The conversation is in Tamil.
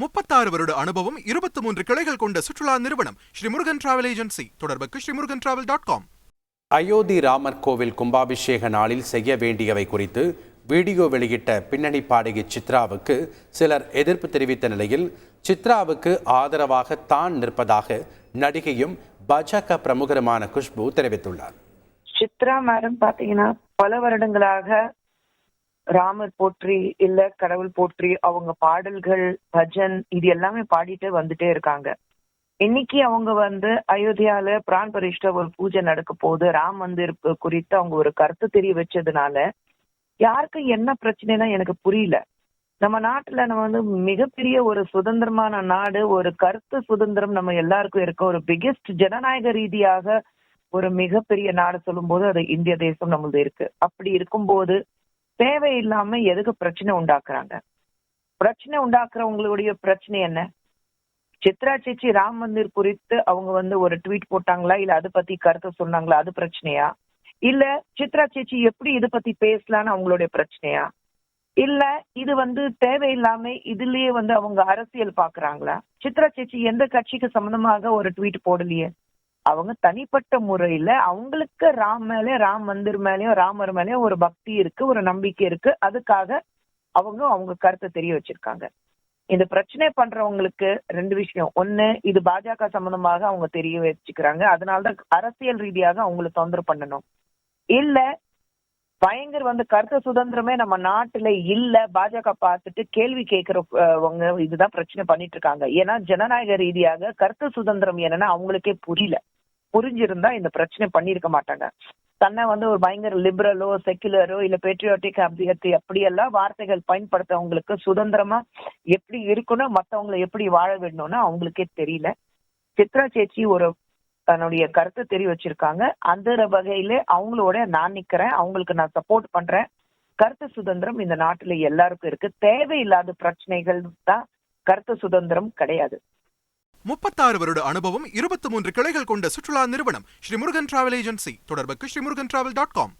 36 வருட அனுபவம் 23 கிளைகள் கொண்ட சுற்றுலா நிறுவனம் ஸ்ரீ முருகன் டிராவல் ஏஜென்சி. தொடர்புக்கு srimurugantravel.com. அயோத்தி ராமர் கோவில் கும்பாபிஷேக நாளில் செய்ய வேண்டியவை குறித்து வீடியோ வெளியிட்ட பின்னணி பாடகி சித்ராவுக்கு சிலர் எதிர்ப்பு தெரிவித்த நிலையில் சித்ராவுக்கு ஆதரவாக தான் நிற்பதாக நடிகையும் பாஜக பிரமுகருமான குஷ்பு தெரிவித்துள்ளார். சித்ரா மேடம் பாத்தீங்கன்னா பல வருடங்களாக ராமர் போற்றி இல்ல கடவுள் போற்றி அவங்க பாடல்கள் பஜன் இது எல்லாமே பாடிட்டு வந்துட்டே இருக்காங்க. இன்னைக்கு அவங்க அயோத்தியால பிரான் பரிஷ்ட ஒரு பூஜை நடக்க போது ராம் மந்திர் குறித்து அவங்க ஒரு கருத்து தெரிய வச்சதுனால யாருக்கு என்ன பிரச்சனைனா எனக்கு புரியல. நம்ம நாட்டுல நம்ம மிகப்பெரிய ஒரு சுதந்திரமான நாடு, ஒரு கருத்து சுதந்திரம் நம்ம எல்லாருக்கும் இருக்க, ஒரு பிகெஸ்ட் ஜனநாயக ரீதியாக ஒரு மிகப்பெரிய நாடு சொல்லும் போது அது இந்திய தேசம் நம்மளது இருக்கு. அப்படி இருக்கும்போது தேவையில்லாம எதுக்கு பிரச்சனை உண்டாக்குறாங்க? பிரச்சனை உண்டாக்குறவங்களுடைய பிரச்சனை என்ன? சித்ரா சேச்சி ராம் மந்திர் குறித்து அவங்க ஒரு ட்வீட் போட்டாங்களா, இல்ல அதை பத்தி கருத்து சொன்னாங்களா, அது பிரச்சனையா? இல்ல சித்ரா சேச்சி எப்படி இதை பத்தி பேசலான்னு அவங்களுடைய பிரச்சனையா? இல்ல இது தேவையில்லாம இதுலயே அவங்க அரசியல் பாக்குறாங்களா? சித்ரா சேச்சி எந்த கட்சிக்கு சம்பந்தமாக ஒரு ட்வீட் போடலையே. அவங்க தனிப்பட்ட முறையில அவங்களுக்கு ராம் மேல, ராம் மந்திர் மேலயும் ராமர் மேலயும் ஒரு பக்தி இருக்கு, ஒரு நம்பிக்கை இருக்கு. அதுக்காக அவங்க கருத்தை தெரிய வச்சிருக்காங்க. இந்த பிரச்சனை பண்றவங்களுக்கு ரெண்டு விஷயம். ஒண்ணு, இது பாஜக சம்பந்தமாக அவங்க தெரிய வச்சுக்கிறாங்க, அதனாலதான் அரசியல் ரீதியாக அவங்களை தொந்தரவு பண்ணணும். இல்ல பயங்கர கருத்து சுதந்திரமே நம்ம நாட்டுல இல்ல, பாஜக பார்த்துட்டு கேள்வி கேட்கிறவங்க இதுதான் பிரச்சனை பண்ணிட்டு இருக்காங்க. ஏன்னா ஜனநாயக ரீதியாக கருத்து சுதந்திரம் என்னன்னா அவங்களுக்கே புரியல. புரிஞ்சிருந்தா இந்த பிரச்சனை பண்ணிருக்க மாட்டாங்க. தன்னை ஒரு பயங்கர லிபரலோ செக்குலரோ இல்ல பேட்ரியாட்டிக் அப்படியெல்லாம் வார்த்தைகள் பயன்படுத்தவங்களுக்கு சுதந்திரமா எப்படி இருக்கணும், மத்தவங்களை எப்படி வாழ விடணும்னு அவங்களுக்கே தெரியல. சித்ரா சேச்சி ஒரு தன்னுடைய கருத்தை தெரிய வச்சிருக்காங்க. அந்த வகையில அவங்களோட நான் நிக்கிறேன், அவங்களுக்கு நான் சப்போர்ட் பண்றேன். கருத்து சுதந்திரம் இந்த நாட்டுல எல்லாருக்கும் இருக்கு. தேவையில்லாத பிரச்சனைகள் தான் கருத்து சுதந்திரம் கிடையாது. 36 வருட அனுபவம் 23 கிளைகள் கொண்ட சுற்றுலா நிறுவனம் ஸ்ரீ முருகன் டிராவல் ஏஜென்சி. தொடர்புக்கு srimurugantravel.com.